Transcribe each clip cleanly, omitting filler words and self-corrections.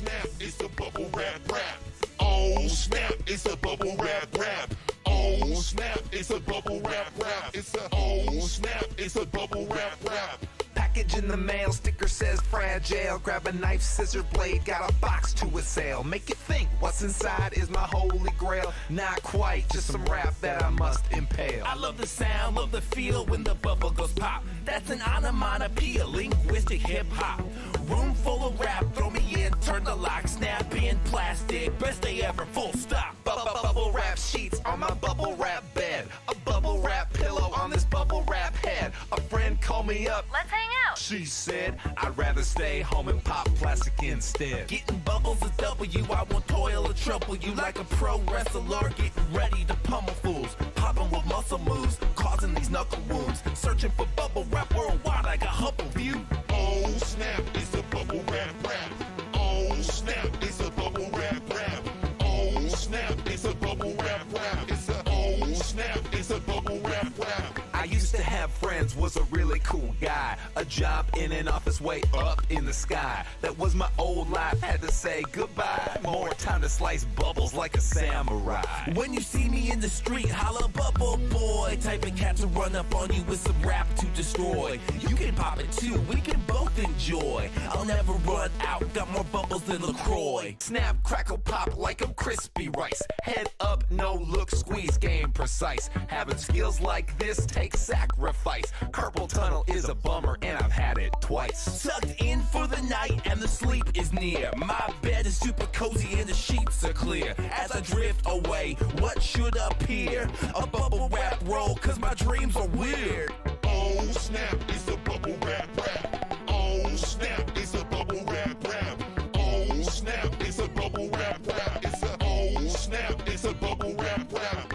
snap, it's a bubble wrap rap. Oh snap, it's a bubble wrap rap. Oh snap, it's a bubble wrap rap. It's a oh snap, it's a bubble wrap rap. Package in the mail, sticker says fragile. Grab a knife, scissor blade, got a box to assail. Make it think, what's inside is my holy grail. Not quite, just some rap that I must impale. I love the sound, love the feel when the bubble goes pop. That's an onomatopoeia, linguistic hip-hop. Room full of rap, throw me in, turn the lock, snap in plastic, best day ever, full stop. Bubble wrap sheets on my bubble wrap bed. A bubble wrap pillow on this bubble wrap head. A friend called me up. Let's hang out. She said, I'd rather stay home and pop plastic instead. Getting bubbles is W, I won't toil or trouble you like a pro wrestler. Getting ready to pummel fools, popping with muscle moves, causing these knuckle wounds. Searching for bubble wrap worldwide like a Hubble view. Oh snap, it's a bubble wrap rap. Oh snap, it's a bubble wrap rap. Oh snap, it's a bubble wrap rap. It's a oh snap, it's a bubble wrap rap. I used to have friends, was a really cool guy. A job in an office way up in the sky. That was my old life, had to say goodbye. More time to slice bubbles like a samurai. When you see me in the street, holla bubble boy. Type of cat to run up on you with some rap to destroy. You can pop it too, we can both enjoy. I'll never run out, got more bubbles than LaCroix. Snap, crackle, pop like I'm crispy rice. Head up, no look, squeeze, game precise. Having skills like this takes sacrifice. Carpal tunnel is a bummer and I've had it twice. Sucked in for the night and the sleep is near. My bed is super cozy and the sheets are clear. As I drift away, what should appear? A bubble wrap roll, cause my dreams are weird. Oh snap, it's a bubble wrap rap. Oh snap, it's a bubble wrap rap. Oh snap, it's a bubble wrap rap. It's a oh snap, it's a bubble wrap rap.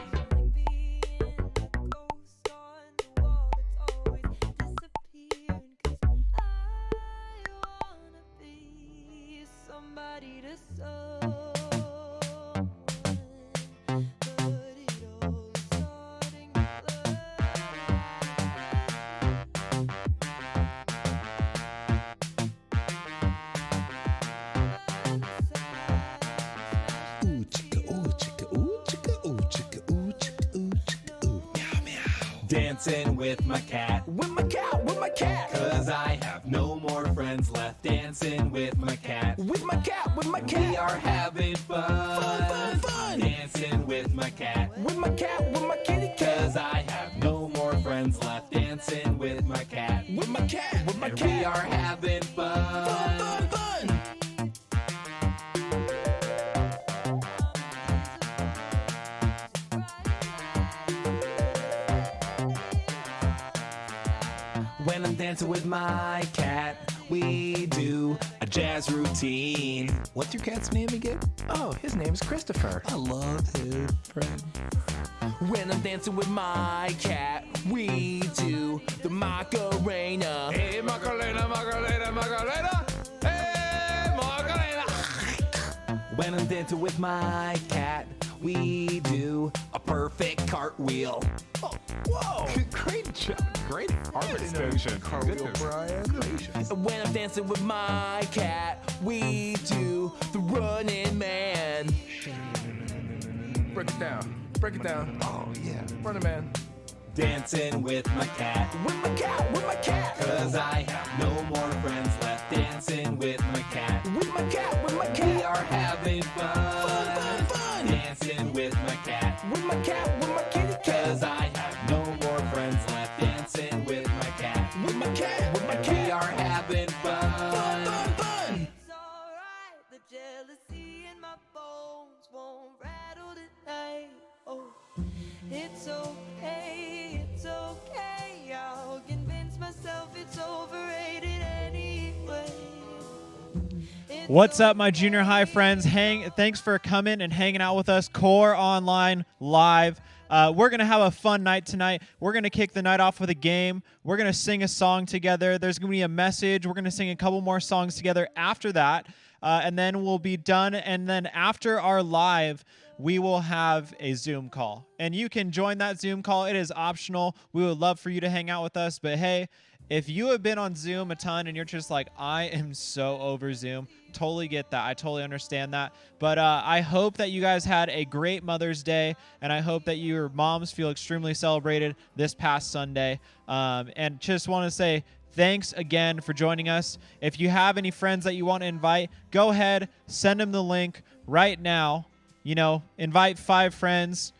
Somebody to someone, but it all is starting to Ooh chicka ooh chicka ooh chicka ooh chicka ooh chicka ooh chicka ooh meow meow. Dancing with my cat, With my cat, with my cat. cause I have no more friends left. Dancing with my cat, With my cat, with my cat. we are having fun. Fun. Dancing with my cat, With my cat, with my kitty cat. cause I have no more friends left. Dancing with my cat, With my cat, with my and cat. we are having fun. Fun. When I'm dancing with my cat, we do a jazz routine. What's your cat's name again? Oh, his name is Christopher. I love his friend. When I'm dancing with my cat, we do the Macarena. Hey Macarena, Macarena, Macarena. Hey Macarena. When I'm dancing with my cat, we do a perfect cartwheel. Oh, whoa! Great job. Great arm extension. Cartwheel, Brian. When I'm dancing with my cat, we do the Running Man. Break it down. Break it down. Oh yeah. Running Man. Dancing with my cat, With my cat, with my cat. cause I have no more friends left. Dancing with my cat, With my cat, with my we cat. are having fun. Fun. Dancing with my cat, With my cat, with my kitty cat. cause I have no more friends left. Dancing with my cat, With my cat, with my and cat. we are having fun. Fun. It's alright, the jealousy in my bones won't rattle tonight. Oh, it's okay, I'll convince myself it's overrated anyway. It's What's up, my junior high friends? Thanks for coming and hanging out with us. Core Online Live. We're going to have a fun night tonight. We're going to kick the night off with a game. We're going to sing a song together. There's going to be a message. We're going to sing a couple more songs together after that, and then we'll be done. And then after our live, we will have a Zoom call. And you can join that Zoom call. It is optional. We would love for you to hang out with us. But hey, If you have been on Zoom a ton and you're just like, I am so over Zoom, totally get that. I totally understand that. But I hope that you guys had a great Mother's Day, and I hope that your moms feel extremely celebrated this past Sunday. And just want to say thanks again for joining us. If you have any friends that you want to invite, go ahead, send them the link right now. You know, invite 5 friends.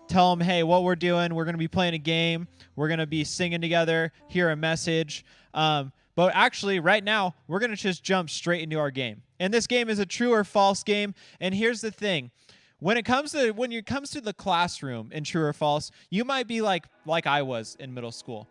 Tell them, hey, what we're doing, we're going to be playing a game. We're going to be singing together, hear a message. But actually, right now, we're going to just jump straight into our game. And this game is a true or false game. And here's the thing. When it comes to the classroom in true or false, you might be like I was in middle school.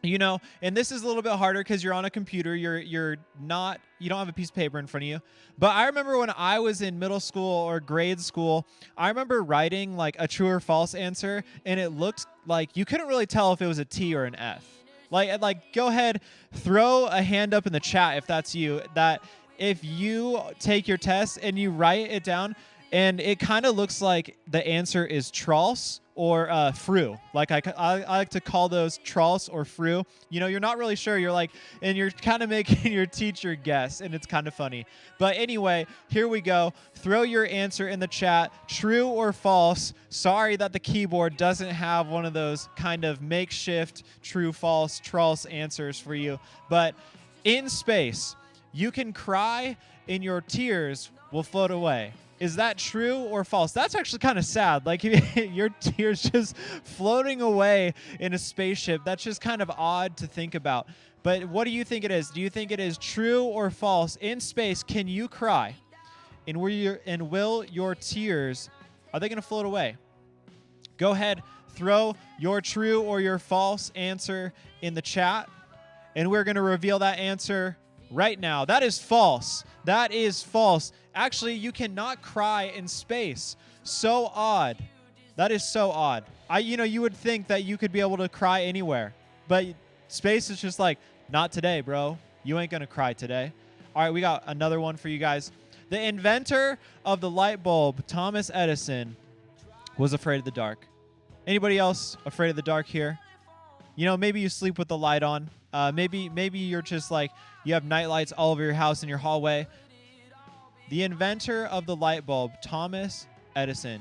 You know, and this is a little bit harder because you're on a computer. You don't have a piece of paper in front of you. But I remember when I was in middle school or grade school, I remember writing like a true or false answer, and it looked like you couldn't really tell if it was a T or an F. Like go ahead, throw a hand up in the chat if that's you. That if you take your test and you write it down, and it kind of looks like the answer is trolls or fru. Like I like to call those trolls or fru. You know, you're not really sure. You're like, and you're kind of making your teacher guess, and it's kind of funny. But anyway, here we go. Throw your answer in the chat, true or false. Sorry that the keyboard doesn't have one of those kind of makeshift true, false, trolls answers for you. But in space, you can cry and your tears will float away. Is that true or false? That's actually kind of sad. Like your tears just floating away in a spaceship. That's just kind of odd to think about. But what do you think it is? Do you think it is true or false? In space, can you cry? And will your tears, are they going to float away? Go ahead, throw your true or your false answer in the chat. And we're going to reveal that answer right now. That is false. That is false. Actually, you cannot cry in space. So odd. That is so odd. You would think that you could be able to cry anywhere. But space is just like, not today, bro. You ain't going to cry today. All right, we got another one for you guys. The inventor of the light bulb, Thomas Edison, was afraid of the dark. Anybody else afraid of the dark here? You know, maybe you sleep with the light on. Maybe you're just like, you have night lights all over your house in your hallway. The inventor of the light bulb, Thomas Edison,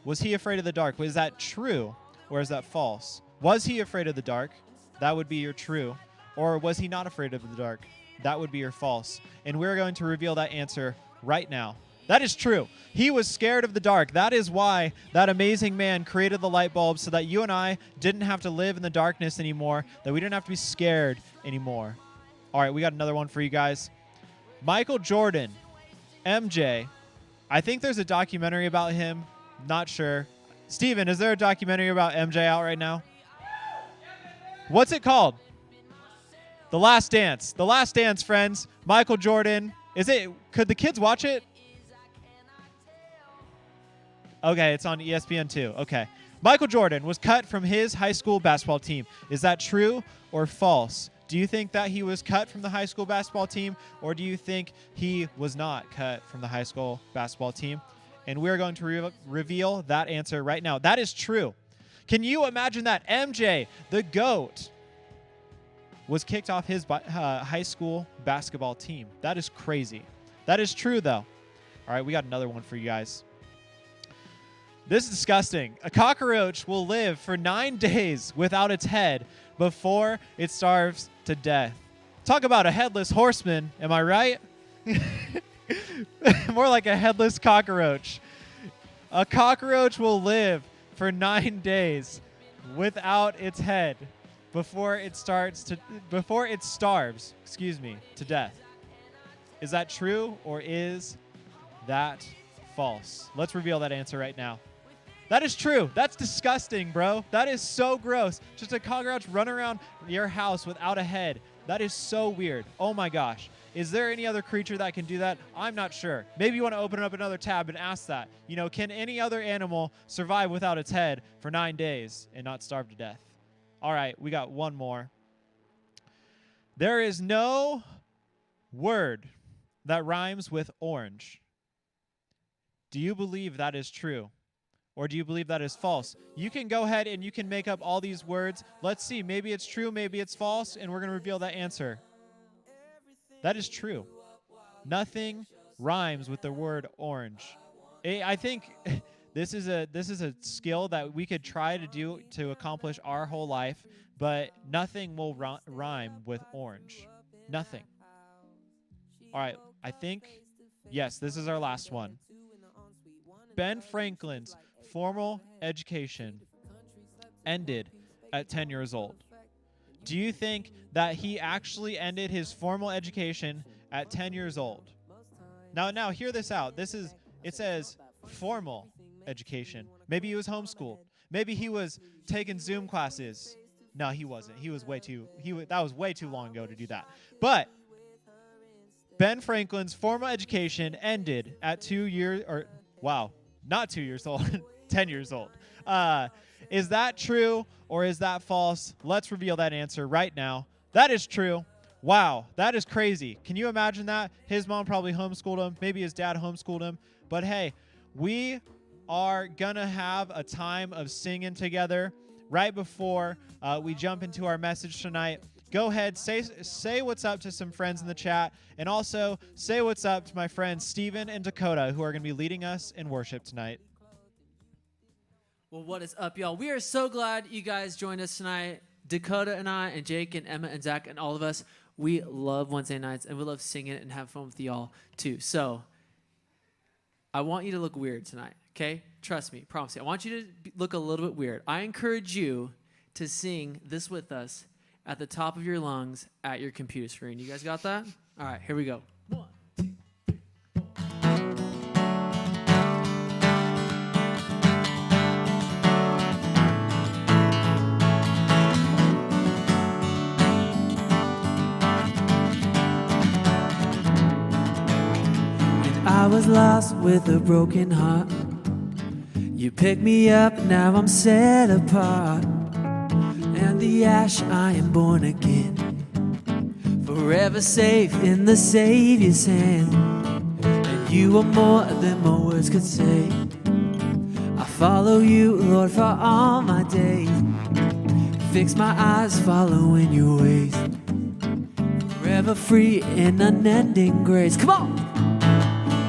was he afraid of the dark? Was that true or is that false? Was he afraid of the dark? That would be your true. Or was he not afraid of the dark? That would be your false. And we're going to reveal that answer right now. That is true. He was scared of the dark. That is why that amazing man created the light bulb, so that you and I didn't have to live in the darkness anymore, that we didn't have to be scared anymore. All right, we got another one for you guys. Michael Jordan, MJ. I think there's a documentary about him. Not sure. Steven, is there a documentary about MJ out right now? What's it called? The Last Dance. The Last Dance, friends. Michael Jordan. Could the kids watch it? Okay, it's on ESPN2. Okay. Michael Jordan was cut from his high school basketball team. Is that true or false? Do you think that he was cut from the high school basketball team, or do you think he was not cut from the high school basketball team? And we're going to reveal that answer right now. That is true. Can you imagine that? MJ, the GOAT, was kicked off his high school basketball team. That is crazy. That is true, though. All right, we got another one for you guys. This is disgusting. A cockroach will live for 9 days without its head before it starves to death. Talk about a headless horseman, am I right? More like a headless cockroach. A cockroach will live for 9 days without its head before it starves, to death. Is that true or is that false? Let's reveal that answer right now. That is true. That's disgusting, bro. That is so gross. Just a cockroach run around your house without a head. That is so weird. Oh my gosh. Is there any other creature that can do that? I'm not sure. Maybe you want to open up another tab and ask that. You know, can any other animal survive without its head for 9 days and not starve to death? All right, we got one more. There is no word that rhymes with orange. Do you believe that is true? or do you believe that is false? You can go ahead and you can make up all these words. Let's see. Maybe it's true, maybe it's false, and we're going to reveal that answer. That is true. Nothing rhymes with the word orange. I think this is a skill that we could try to do to accomplish our whole life, but nothing will rhyme with orange. Nothing. All right, I think, yes, this is our last one. Ben Franklin's formal education ended at 10 years old. Do you think that he actually ended his formal education at 10 years old? Now hear this out. It says formal education. Maybe he was homeschooled. Maybe he was taking Zoom classes. No, he wasn't. That was way too long ago to do that. But Ben Franklin's formal education ended at 2 years, or wow, not 2 years old, 10 years old. Is that true or is that false? Let's reveal that answer right now. That is true. Wow, that is crazy. Can you imagine that? His mom probably homeschooled him. Maybe his dad homeschooled him. But hey, we are going to have a time of singing together right before we jump into our message tonight. Go ahead, say what's up to some friends in the chat, and also say what's up to my friends Steven and Dakota, who are going to be leading us in worship tonight. Well, what is up, y'all? We are so glad you guys joined us tonight. Dakota and I and Jake and Emma and Zach and all of us, we love Wednesday nights, and we love singing and having fun with y'all, too. So I want you to look weird tonight, okay? Trust me, promise you. I want you to look a little bit weird. I encourage you to sing this with us at the top of your lungs at your computer screen. You guys got that? All right, here we go. 1, 2, 3, 4. And I was lost with a broken heart. You picked me up, now I'm set apart. And the ash, I am born again, forever safe in the Savior's hand. And you are more than my words could say. I follow you, Lord, for all my days. Fix my eyes following your ways, forever free in unending grace. Come on!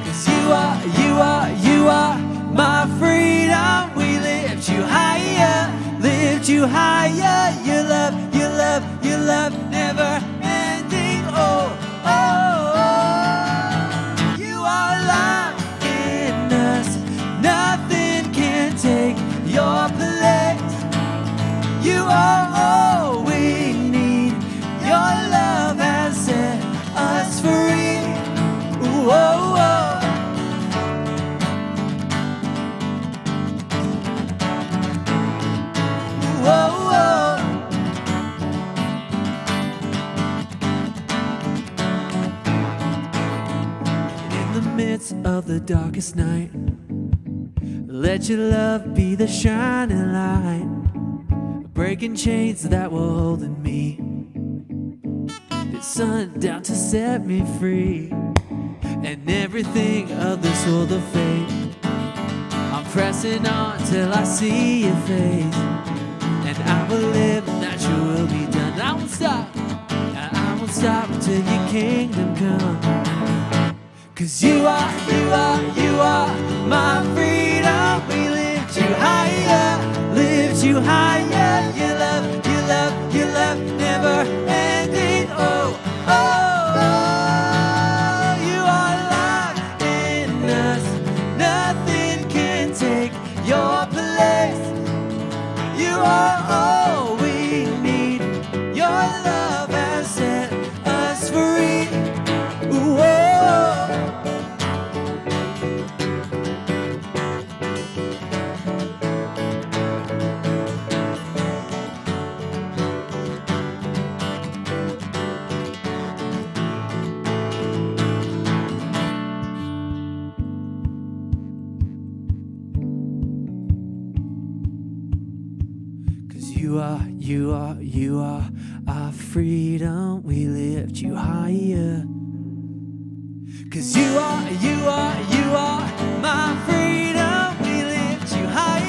'Cause you are my freedom. We lift you higher, lift you higher. Your love, never ending. Oh, oh, oh. You are alive in us. Nothing can take your place. You are all we need. Your love has set us free. Ooh, oh, oh. Whoa, whoa. In the midst of the darkest night, let your love be the shining light, breaking chains that were holding me. The sun down to set me free, and everything of this world of fate. I'm pressing on till I see your face. And I will live, that your will be done. I won't stop, I won't stop till your kingdom come. 'Cause you are my freedom. We lift you higher, lift you higher. Your love, never ending. Oh, oh, oh. You are alive in us. Nothing can take your place. You are all we need. Your love has set us free. Ooh, oh. You are our freedom. We lift you higher. 'Cause you are my freedom. We lift you higher.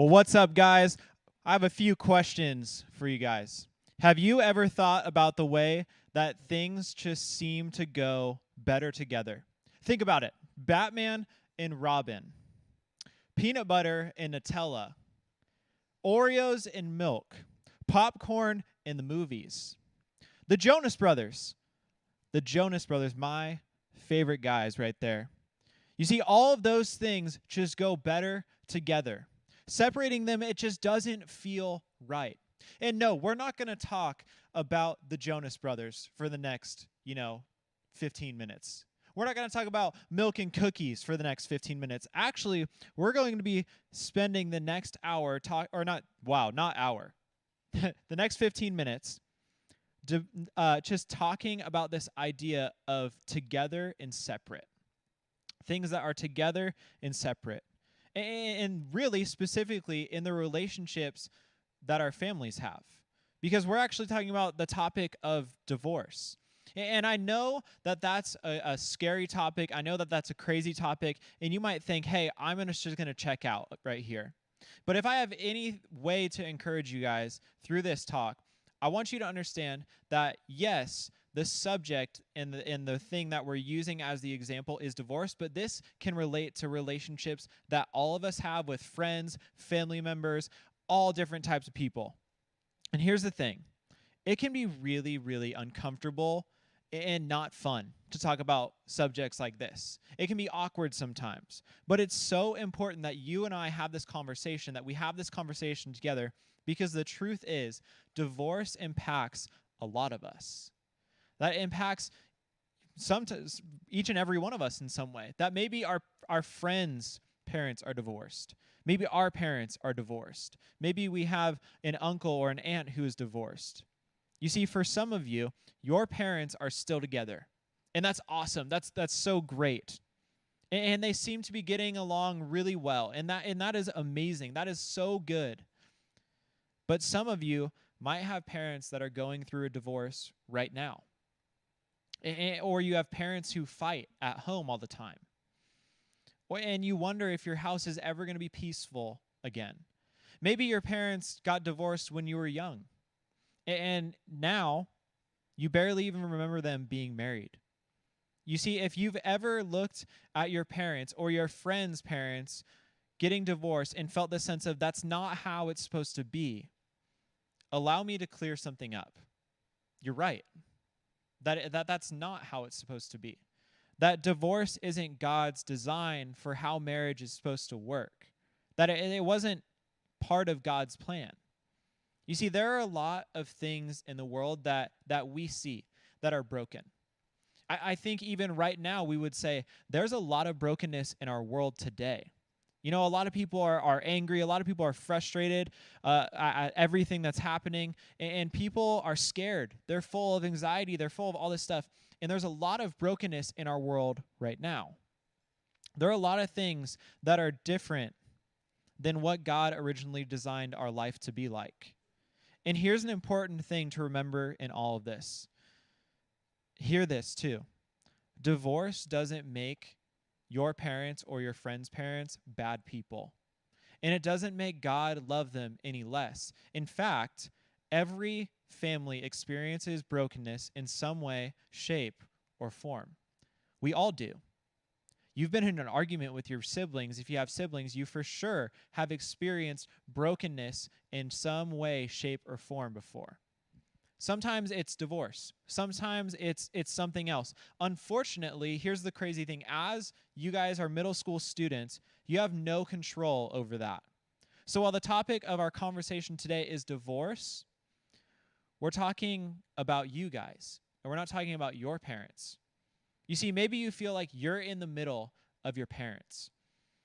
Well, what's up, guys? I have a few questions for you guys. Have you ever thought about the way that things just seem to go better together? Think about it. Batman and Robin, peanut butter and Nutella, Oreos and milk, popcorn and the movies. The Jonas Brothers. The Jonas Brothers, my favorite guys right there. You see, all of those things just go better together. Separating them, it just doesn't feel right. And no, we're not going to talk about the Jonas Brothers for the next, 15 minutes. We're not going to talk about milk and cookies for the next 15 minutes. Actually, we're going to be spending the next hour the next 15 minutes just talking about this idea of together and separate. Things that are together and separate. And really specifically in the relationships that our families have. Because we're actually talking about the topic of divorce. And I know that that's a scary topic. I know that that's a crazy topic. And you might think, hey, I'm just going to check out right here. But if I have any way to encourage you guys through this talk, I want you to understand that, yes, the subject and the thing that we're using as the example is divorce, but this can relate to relationships that all of us have with friends, family members, all different types of people. And here's the thing. It can be really, really uncomfortable and not fun to talk about subjects like this. It can be awkward sometimes, but it's so important that you and I have this conversation, that we have this conversation together, because the truth is divorce impacts a lot of us. That impacts sometimes each and every one of us in some way. That maybe our friends' parents are divorced. Maybe our parents are divorced. Maybe we have an uncle or an aunt who is divorced. You see, for some of you, your parents are still together. And that's awesome. That's so great. And they seem to be getting along really well. And that is amazing. That is so good. But some of you might have parents that are going through a divorce right now. Or you have parents who fight at home all the time. And you wonder if your house is ever going to be peaceful again. Maybe your parents got divorced when you were young. And now you barely even remember them being married. You see, if you've ever looked at your parents or your friends' parents getting divorced and felt the sense of that's not how it's supposed to be, allow me to clear something up. You're right. That's not how it's supposed to be. That divorce isn't God's design for how marriage is supposed to work. That it wasn't part of God's plan. You see, there are a lot of things in the world that we see that are broken. I think even right now we would say there's a lot of brokenness in our world today. A lot of people are angry. A lot of people are frustrated at everything that's happening. And people are scared. They're full of anxiety. They're full of all this stuff. And there's a lot of brokenness in our world right now. There are a lot of things that are different than what God originally designed our life to be like. And here's an important thing to remember in all of this. Hear this too. Divorce doesn't make your parents or your friends' parents bad people. And it doesn't make God love them any less. In fact, every family experiences brokenness in some way, shape, or form. We all do. You've been in an argument with your siblings. If you have siblings, you for sure have experienced brokenness in some way, shape, or form before. Sometimes it's divorce. Sometimes it's something else. Unfortunately, here's the crazy thing. As you guys are middle school students, you have no control over that. So while the topic of our conversation today is divorce, we're talking about you guys, and we're not talking about your parents. You see, maybe you feel like you're in the middle of your parents,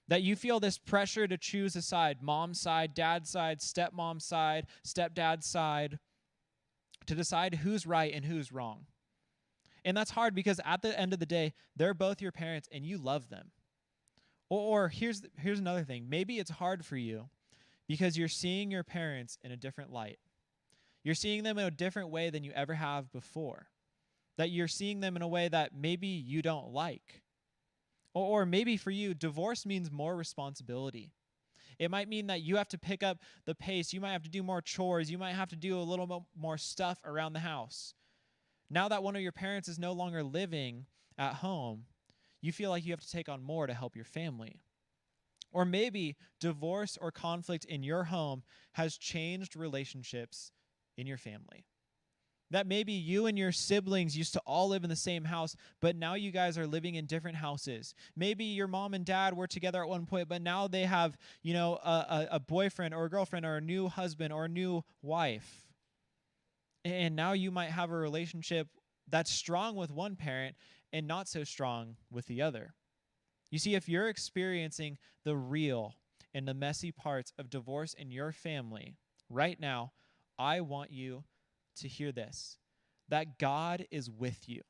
that you feel this pressure to choose a side, mom's side, dad's side, stepmom's side, stepdad's side, to decide who's right and who's wrong. And that's hard because at the end of the day, they're both your parents and you love them. Or here's another thing. Maybe it's hard for you because you're seeing your parents in a different light. You're seeing them in a different way than you ever have before. That you're seeing them in a way that maybe you don't like. Or maybe for you, divorce means more responsibility. It might mean that you have to pick up the pace. You might have to do more chores. You might have to do a little bit more stuff around the house. Now that one of your parents is no longer living at home, you feel like you have to take on more to help your family. Or maybe divorce or conflict in your home has changed relationships in your family. That maybe you and your siblings used to all live in the same house, but now you guys are living in different houses. Maybe your mom and dad were together at one point, but now they have, a boyfriend or a girlfriend or a new husband or a new wife. And now you might have a relationship that's strong with one parent and not so strong with the other. You see, if you're experiencing the real and the messy parts of divorce in your family right now, I want you to hear this, that God is with you,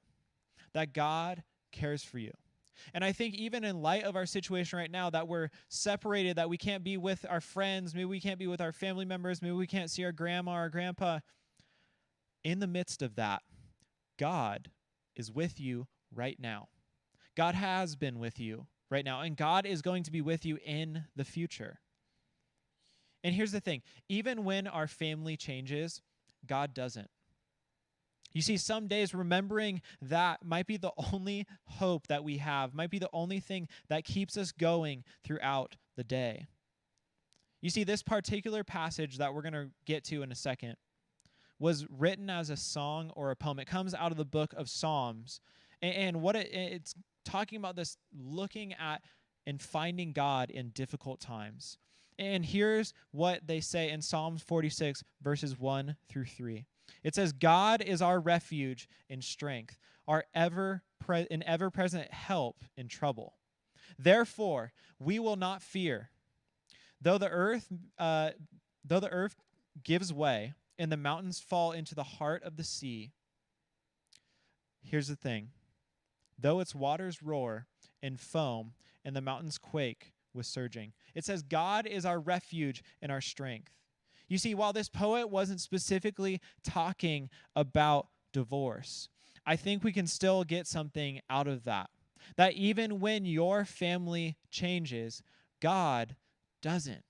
that God cares for you. And I think even in light of our situation right now, that we're separated, that we can't be with our friends, maybe we can't be with our family members, maybe we can't see our grandma or grandpa, in the midst of that, God is with you right now. God has been with you right now, and God is going to be with you in the future. And here's the thing, even when our family changes, God doesn't. You see, some days remembering that might be the only hope that we have, might be the only thing that keeps us going throughout the day. You see, this particular passage that we're going to get to in a second was written as a song or a poem. It comes out of the book of Psalms. And what it's talking about this looking at and finding God in difficult times. And here's what they say in Psalms 46, verses 1 through 3. It says, God is our refuge and strength, our ever-present help in trouble. Therefore, we will not fear. Though the earth gives way and the mountains fall into the heart of the sea. Here's the thing. Though its waters roar and foam and the mountains quake with surging. It says, God is our refuge and our strength. You see, while this poet wasn't specifically talking about divorce, I think we can still get something out of that. That even when your family changes, God doesn't.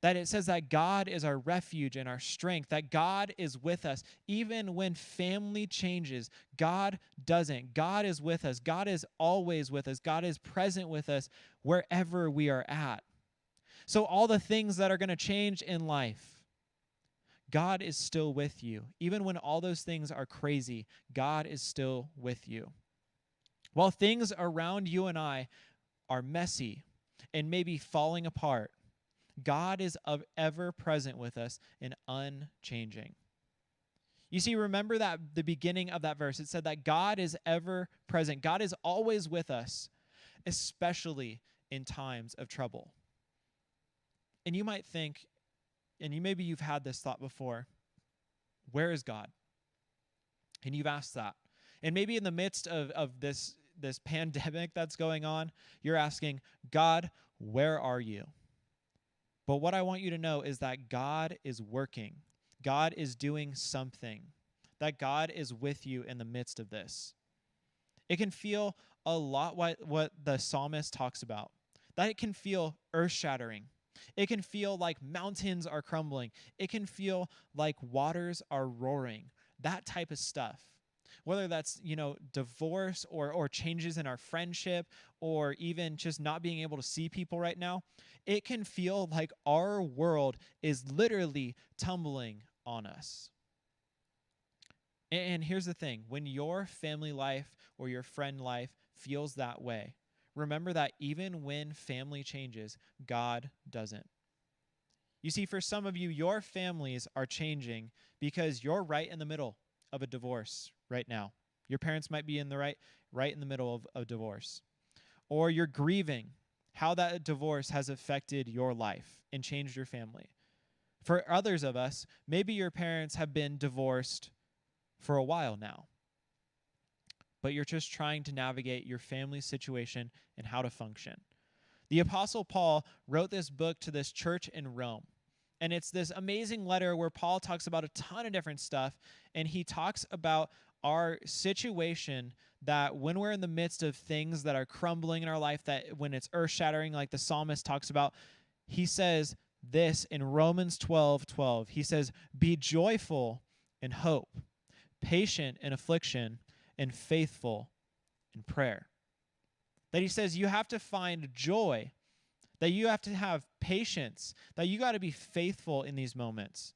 That it says that God is our refuge and our strength, that God is with us. Even when family changes, God doesn't. God is with us. God is always with us. God is present with us wherever we are at. So all the things that are going to change in life, God is still with you. Even when all those things are crazy, God is still with you. While things around you and I are messy and maybe falling apart, God is ever present with us and unchanging. You see, remember that the beginning of that verse, it said that God is ever present. God is always with us, especially in times of trouble. And you might think, and maybe you've had this thought before, where is God? And you've asked that. And maybe in the midst of this pandemic that's going on, you're asking, God, where are you? But what I want you to know is that God is working. God is doing something. That God is with you in the midst of this. It can feel a lot what the psalmist talks about. That it can feel earth-shattering. It can feel like mountains are crumbling. It can feel like waters are roaring. That type of stuff. Whether that's, divorce or changes in our friendship or even just not being able to see people right now, it can feel like our world is literally tumbling on us. And here's the thing. When your family life or your friend life feels that way, remember that even when family changes, God doesn't. You see, for some of you, your families are changing because you're right in the middle of a divorce right now. Your parents might be in the right in the middle of a divorce. Or you're grieving how that divorce has affected your life and changed your family. For others of us, maybe your parents have been divorced for a while now. But you're just trying to navigate your family situation and how to function. The Apostle Paul wrote this book to this church in Rome. And it's this amazing letter where Paul talks about a ton of different stuff. And he talks about our situation that when we're in the midst of things that are crumbling in our life, that when it's earth-shattering, like the psalmist talks about, he says this in Romans 12:12. He says, "Be joyful in hope, patient in affliction, and faithful in prayer." That he says you have to find joy, that you have to have patience, that you got to be faithful in these moments.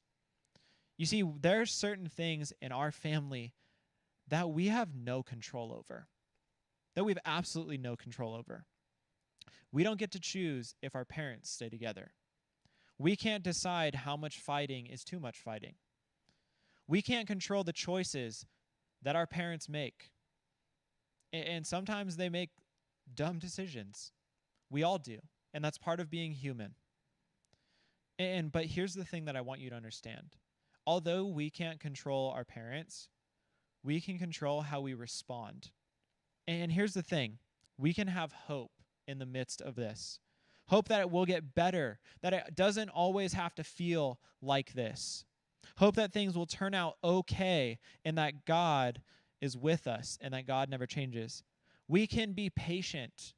You see, there's certain things in our family that we have no control over, that we have absolutely no control over. We don't get to choose if our parents stay together. We can't decide how much fighting is too much fighting. We can't control the choices that our parents make. And sometimes they make dumb decisions. We all do. And that's part of being human. But here's the thing that I want you to understand. Although we can't control our parents, we can control how we respond. And here's the thing. We can have hope in the midst of this. Hope that it will get better, that it doesn't always have to feel like this. Hope that things will turn out okay and that God is with us and that God never changes. We can be patient.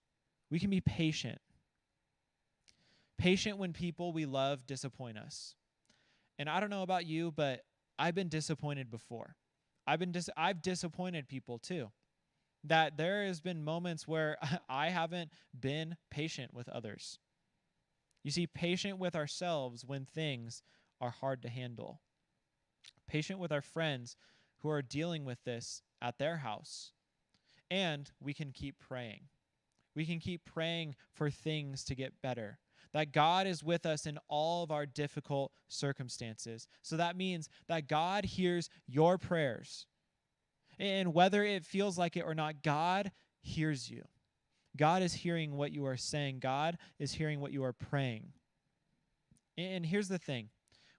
We can be patient. Patient when people we love disappoint us. And I don't know about you, but I've been disappointed before. I've disappointed people too. That there has been moments where I haven't been patient with others. You see, patient with ourselves when things are hard to handle. Patient with our friends who are dealing with this at their house. And we can keep praying. We can keep praying for things to get better. That God is with us in all of our difficult circumstances. So that means that God hears your prayers. And whether it feels like it or not, God hears you. God is hearing what you are saying. God is hearing what you are praying. And here's the thing.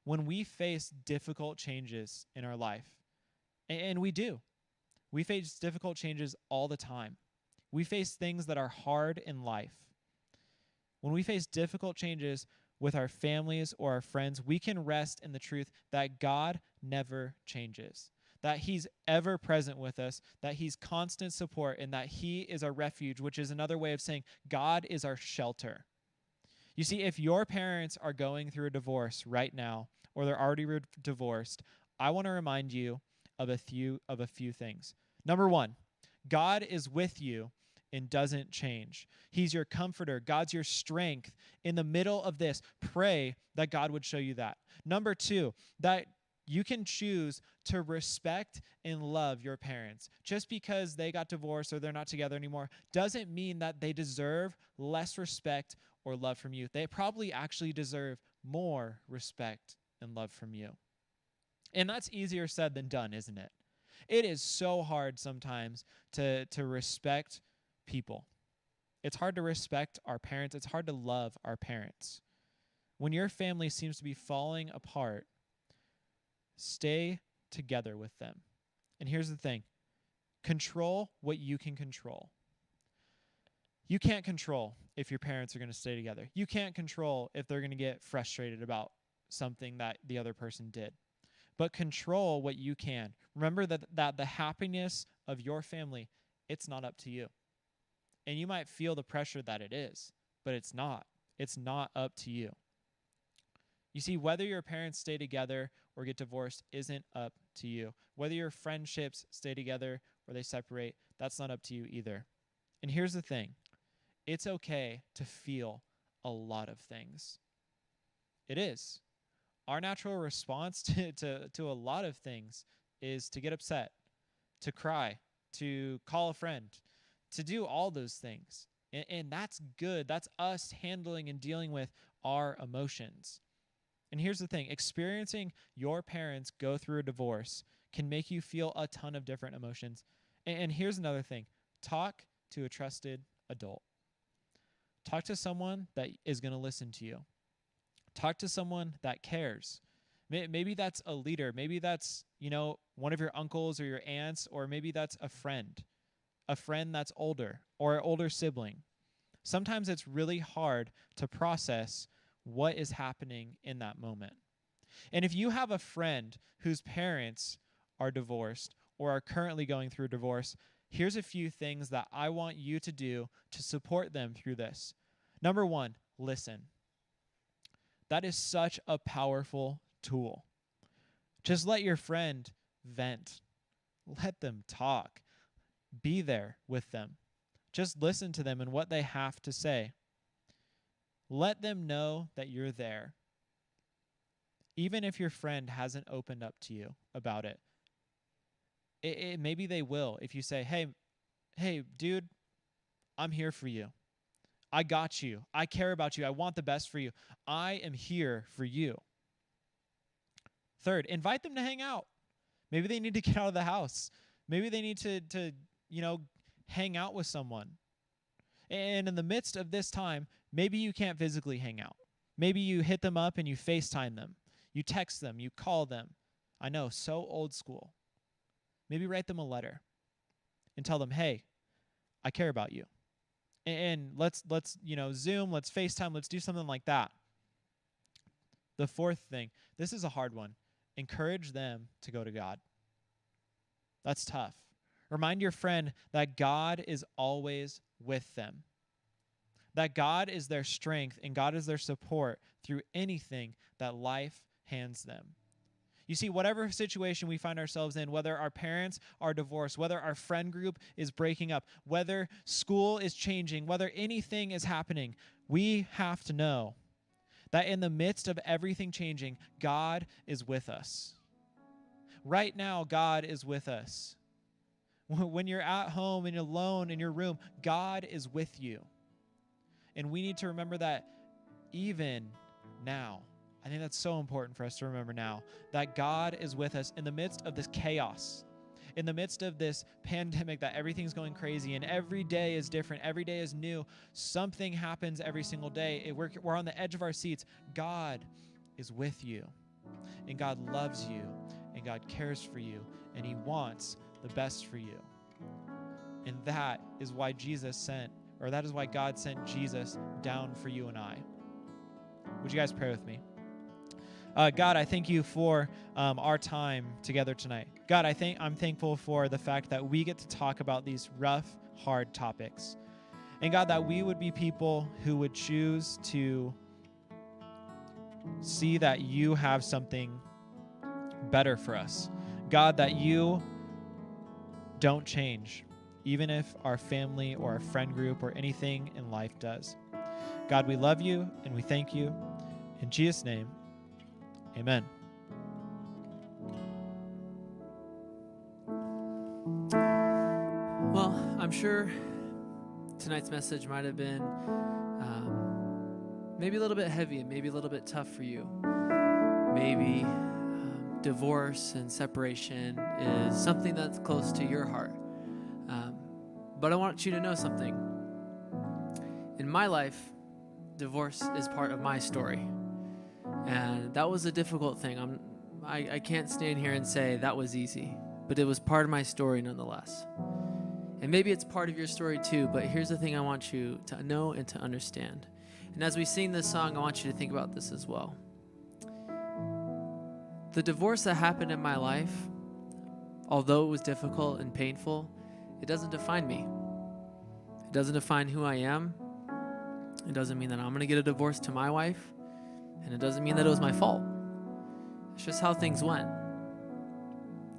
When we face difficult changes in our life, and we do, we face difficult changes all the time. We face things that are hard in life. When we face difficult changes with our families or our friends, we can rest in the truth that God never changes, that he's ever present with us, that he's constant support, and that he is our refuge, which is another way of saying God is our shelter. You see, if your parents are going through a divorce right now, or they're already divorced, I want to remind you of a few things. Number one, God is with you and doesn't change. He's your comforter. God's your strength. In the middle of this, pray that God would show you that. Number two, that you can choose to respect and love your parents. Just because they got divorced or they're not together anymore doesn't mean that they deserve less respect or love from you. They probably actually deserve more respect and love from you. And that's easier said than done, isn't it? It is so hard sometimes to respect people. It's hard to respect our parents. It's hard to love our parents. When your family seems to be falling apart, stay together with them. And here's the thing. Control what you can control. You can't control if your parents are going to stay together. You can't control if they're going to get frustrated about something that the other person did. But control what you can. Remember that the happiness of your family, it's not up to you. And you might feel the pressure that it is, but it's not. It's not up to you. You see, whether your parents stay together or get divorced isn't up to you. Whether your friendships stay together or they separate, that's not up to you either. And here's the thing. It's okay to feel a lot of things. It is. Our natural response to a lot of things is to get upset, to cry, to call a friend, to do all those things. And that's good. That's us handling and dealing with our emotions. And here's the thing. Experiencing your parents go through a divorce can make you feel a ton of different emotions. And here's another thing. Talk to a trusted adult. Talk to someone that is going to listen to you. Talk to someone that cares. Maybe that's a leader. Maybe that's, one of your uncles or your aunts, or maybe that's a friend that's older or an older sibling. Sometimes it's really hard to process what is happening in that moment. And if you have a friend whose parents are divorced or are currently going through a divorce, here's a few things that I want you to do to support them through this. Number one, listen. That is such a powerful tool. Just let your friend vent. Let them talk. Be there with them. Just listen to them and what they have to say. Let them know that you're there. Even if your friend hasn't opened up to you about it, maybe they will if you say, hey, dude, I'm here for you. I got you. I care about you. I want the best for you. I am here for you. Third, invite them to hang out. Maybe they need to get out of the house. Maybe they need to hang out with someone. And in the midst of this time, maybe you can't physically hang out. Maybe you hit them up and you FaceTime them. You text them, you call them. I know, so old school. Maybe write them a letter and tell them, hey, I care about you. And let's Zoom, let's FaceTime, let's do something like that. The fourth thing, this is a hard one. Encourage them to go to God. That's tough. Remind your friend that God is always with them. That God is their strength and God is their support through anything that life hands them. You see, whatever situation we find ourselves in, whether our parents are divorced, whether our friend group is breaking up, whether school is changing, whether anything is happening, we have to know that in the midst of everything changing, God is with us. Right now, God is with us. When you're at home and you're alone in your room, God is with you. And we need to remember that even now. I think that's so important for us to remember now, that God is with us in the midst of this chaos, in the midst of this pandemic, that everything's going crazy and every day is different. Every day is new. Something happens every single day. We're on the edge of our seats. God is with you, and God loves you, and God cares for you, and he wants the best for you. And that is why that is why God sent Jesus down for you and I. Would you guys pray with me? God, I thank you for our time together tonight. God, I'm thankful for the fact that we get to talk about these rough, hard topics. And God, that we would be people who would choose to see that you have something better for us. God, that you don't change, even if our family or our friend group or anything in life does. God, we love you and we thank you. In Jesus' name, amen. Well, I'm sure tonight's message might have been maybe a little bit heavy and maybe a little bit tough for you. Maybe divorce and separation is something that's close to your heart. But I want you to know something. In my life, divorce is part of my story. And that was a difficult thing. I can't stand here and say that was easy, but it was part of my story nonetheless. And maybe it's part of your story too, but here's the thing I want you to know and to understand. And as we sing this song, I want you to think about this as well. The divorce that happened in my life, although it was difficult and painful, it doesn't define me. It doesn't define who I am. It doesn't mean that I'm going to get a divorce to my wife. And it doesn't mean that it was my fault. It's just how things went.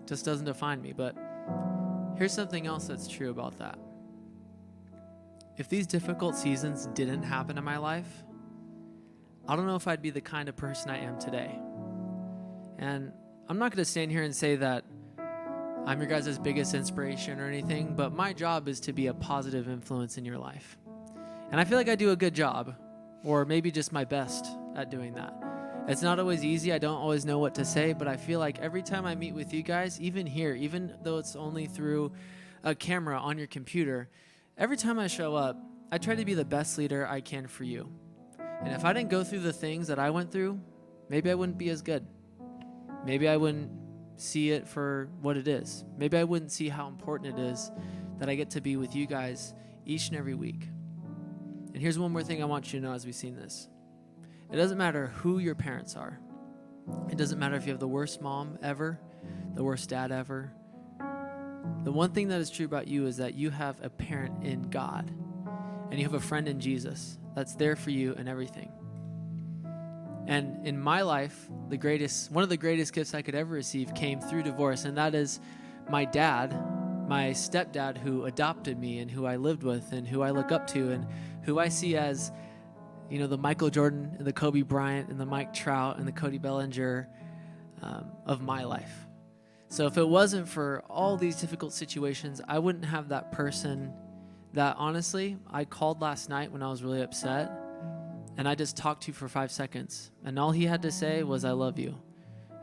It just doesn't define me. But here's something else that's true about that. If these difficult seasons didn't happen in my life, I don't know if I'd be the kind of person I am today. And I'm not going to stand here and say that I'm your guys' biggest inspiration or anything, but my job is to be a positive influence in your life. And I feel like I do a good job, or maybe just my best at doing that. It's not always easy. I don't always know what to say, but I feel like every time I meet with you guys, even here, even though it's only through a camera on your computer, every time I show up, I try to be the best leader I can for you. And if I didn't go through the things that I went through, maybe I wouldn't be as good. Maybe I wouldn't see it for what it is. Maybe I wouldn't see how important it is that I get to be with you guys each and every week. And here's one more thing I want you to know as we sing this. It doesn't matter who your parents are. It doesn't matter if you have the worst mom ever, the worst dad ever. The one thing that is true about you is that you have a parent in God, and you have a friend in Jesus that's there for you in everything. And in my life, one of the greatest gifts I could ever receive came through divorce, and that is my dad, my stepdad, who adopted me and who I lived with and who I look up to and who I see as, the Michael Jordan and the Kobe Bryant and the Mike Trout and the Cody Bellinger of my life. So if it wasn't for all these difficult situations, I wouldn't have that person that, honestly, I called last night when I was really upset, and I just talked to for 5 seconds, and all he had to say was, "I love you."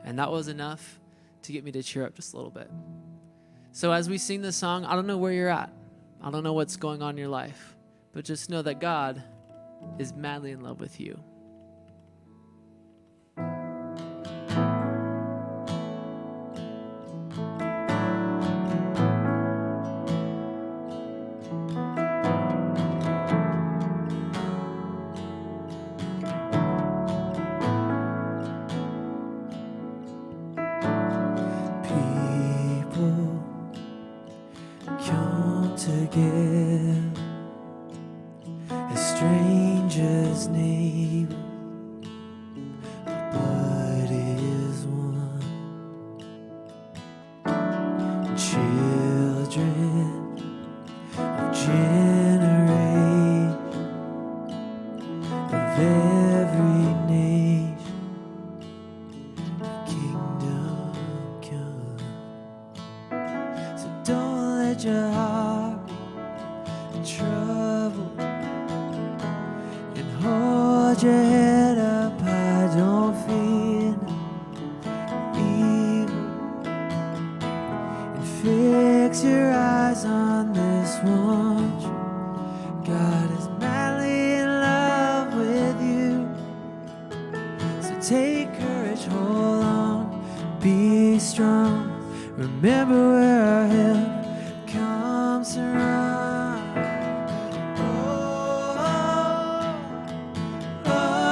And that was enough to get me to cheer up just a little bit. So as we sing this song, I don't know where you're at. I don't know what's going on in your life, but just know that God is madly in love with you. People come together as strangers, neighbors, but is one. Children of generation of every nation, kingdom come. So don't let your heart be troubled, and hold your head up high. Don't fear evil, and fix your eyes on this one. God is madly in love with you. So take courage, hold on, be strong. Remember where our help comes from. Oh, oh, oh,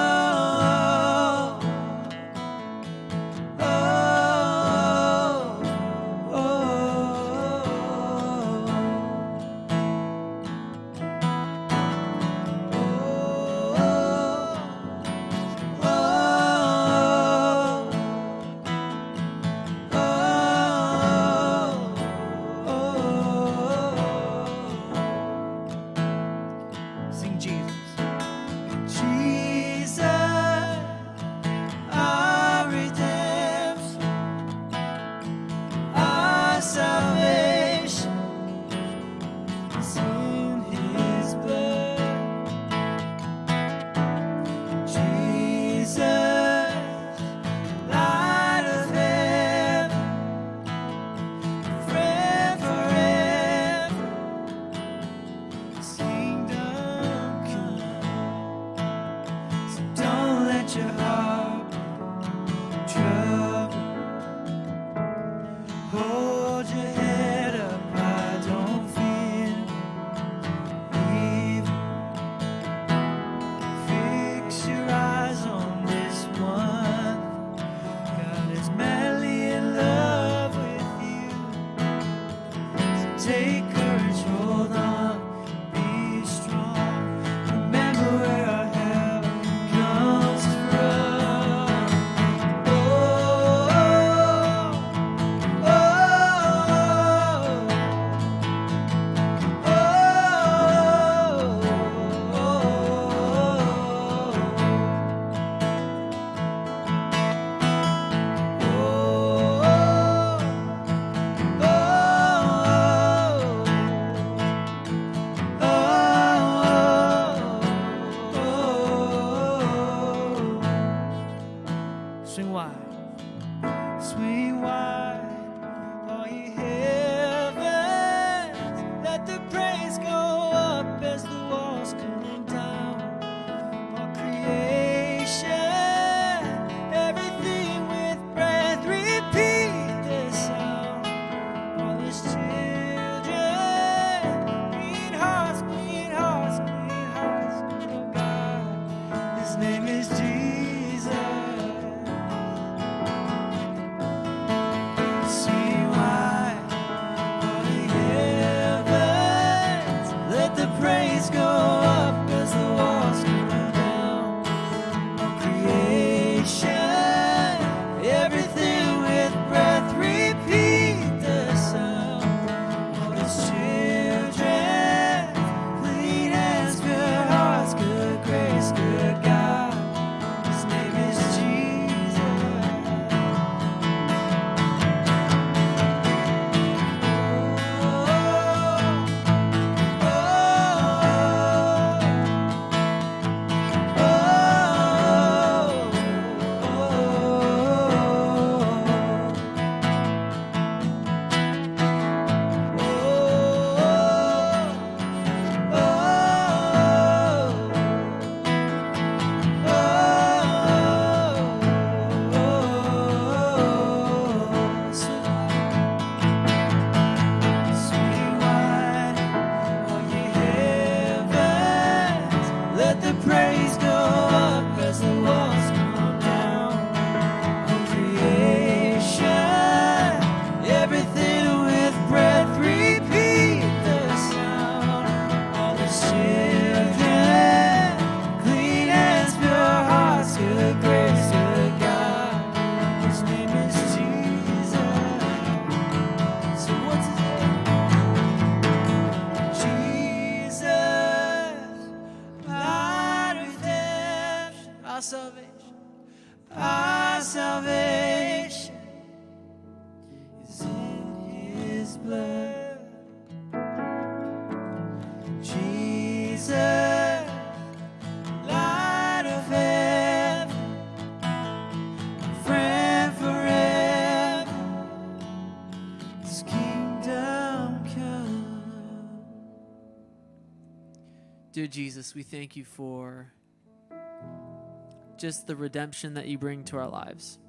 Sing Jesus. Jesus, our redemption, our salvation is in His blood. Jesus, light of heaven, friend forever. His kingdom come. So don't let your heart be troubled. Hold your head up high, don't fear evil. Fix your eyes on this one. God is madly in love with you. So take courage, hold on, be strong. Remember where our help comes from. Oh, oh, Swing wide, swing wide, all ye heavens. Let the praise go up as the walls come down. All creation, everything with breath, repeat this sound. All His children, clean hearts, clean hearts, clean hearts. Oh God, His name is Jesus. Dear Jesus, we thank you for just the redemption that you bring to our lives.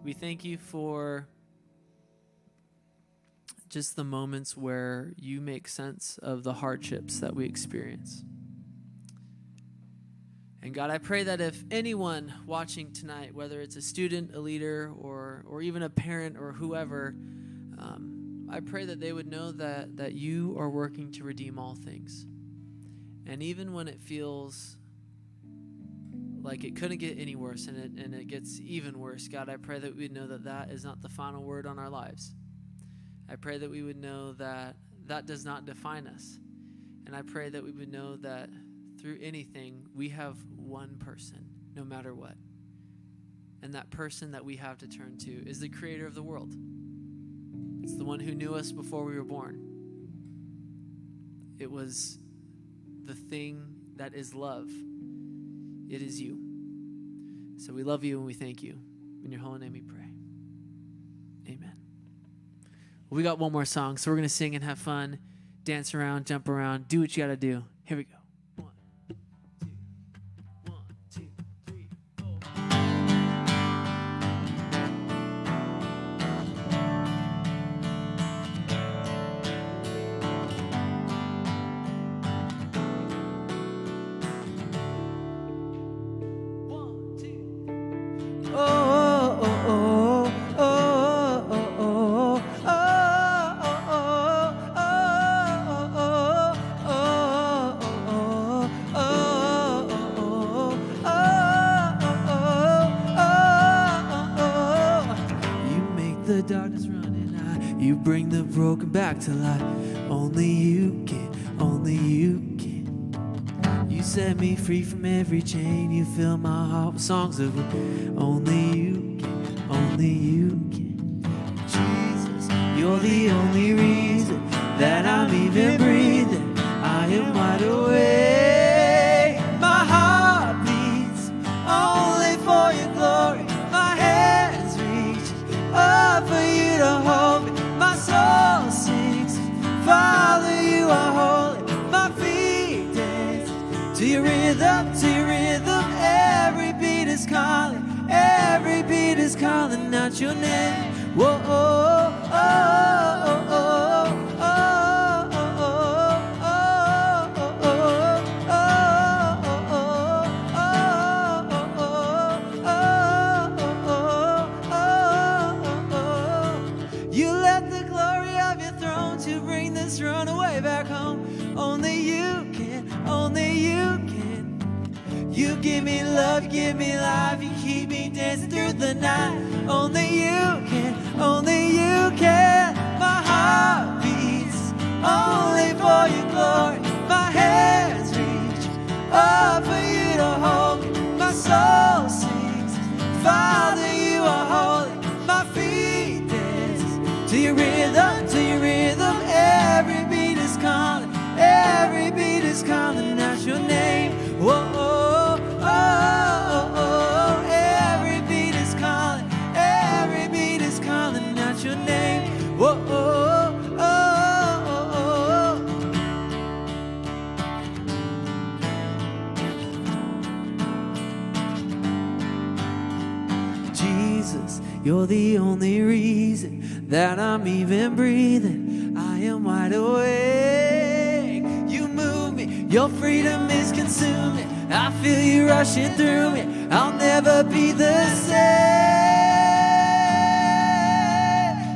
We thank you for just the moments where you make sense of the hardships that we experience. And God, I pray that if anyone watching tonight, whether it's a student, a leader, or even a parent or whoever, I pray that they would know that you are working to redeem all things. And even when it feels like it couldn't get any worse and it gets even worse, God, I pray that we would know that that is not the final word on our lives. I pray that we would know that that does not define us. And I pray that we would know that through anything, we have one person, no matter what. And that person that we have to turn to is the creator of the world. It's the one who knew us before we were born. It was the thing that is love. It is you. So we love you and we thank you. In your holy name we pray. Amen. We got one more song, so we're going to sing and have fun, dance around, jump around, do what you got to do. Here we go. 1, 2, 1, 2, 3, 4. The darkness running out, you bring the broken back to life. Only you can, only you can. You set me free from every chain, you fill my heart with songs of only you can, only you can. Jesus, you're the only reason that I'm even breathing. I am wide awake. My heart beats only for your glory. My hands reach up for you to hold me. My soul sings, Father, you are holy. My feet dance to your rhythm, to your rhythm. Every beat is calling, every beat is calling out your name. Whoa, oh, oh, oh, oh, runaway back home. Only you can, only you can. You give me love, give me life, you keep me dancing through the night. Only you can, only you can. My heart beats only for your glory. My hands reach up for you to hold me. My soul sings, Father, you are holy. My feet dance to your rhythm, to your rhythm. Every beat is calling, every beat is calling out your name. Whoa, oh, oh, oh, every beat is calling, every beat is calling out your name. Whoa, oh, oh, oh, oh. Jesus, you're the only reason that I'm even breathing. I am wide awake. You move me, your freedom is consuming. I feel you rushing through me. I'll never be the same.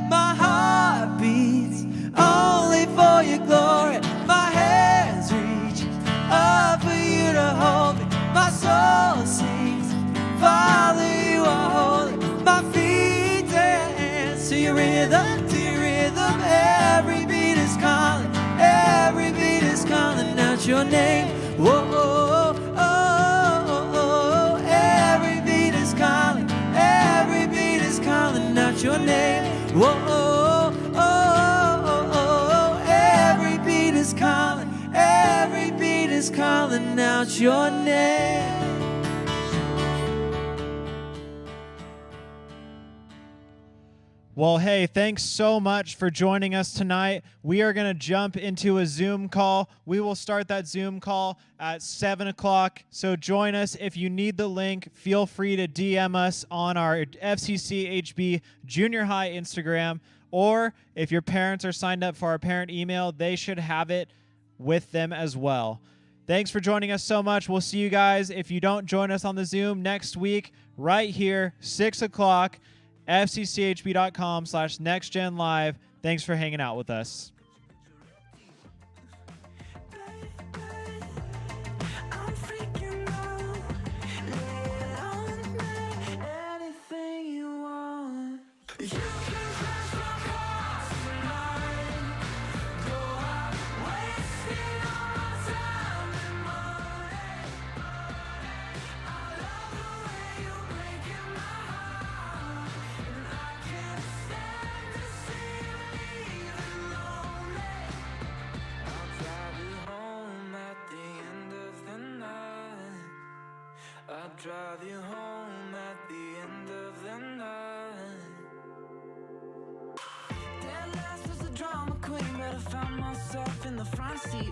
My heart beats only for your glory. My hands reach up for you to hold me. My soul sings, Father, you are holy. My feet dance to your rhythm, to your rhythm. Every beat is calling, every beat is calling out your name. Whoa, oh, oh, oh, oh. Every beat is calling, every beat is calling out your name. Whoa, oh, oh, oh, oh. Every beat is calling, every beat is calling out your name. Well, hey, thanks so much for joining us tonight. We are going to jump into a Zoom call. We will start that Zoom call at 7 o'clock. So join us. If you need the link, feel free to DM us on our FCCHB Junior High Instagram. Or if your parents are signed up for our parent email, they should have it with them as well. Thanks for joining us so much. We'll see you guys, if you don't join us on the Zoom, next week, right here, 6 o'clock. FCCHB.com/NextGenLive. Thanks for hanging out with us. I'm freaking out. Lay it on me, anything you want. You can crash my car tonight. Go out, wasting all my time and money. I love the way you're breaking my heart, and I can't stand to see you leaving lonely. I'll drive you home at the end of the night. I'll drive you home at the end of the night. Dead last was a drama queen, but I found myself in the front seat.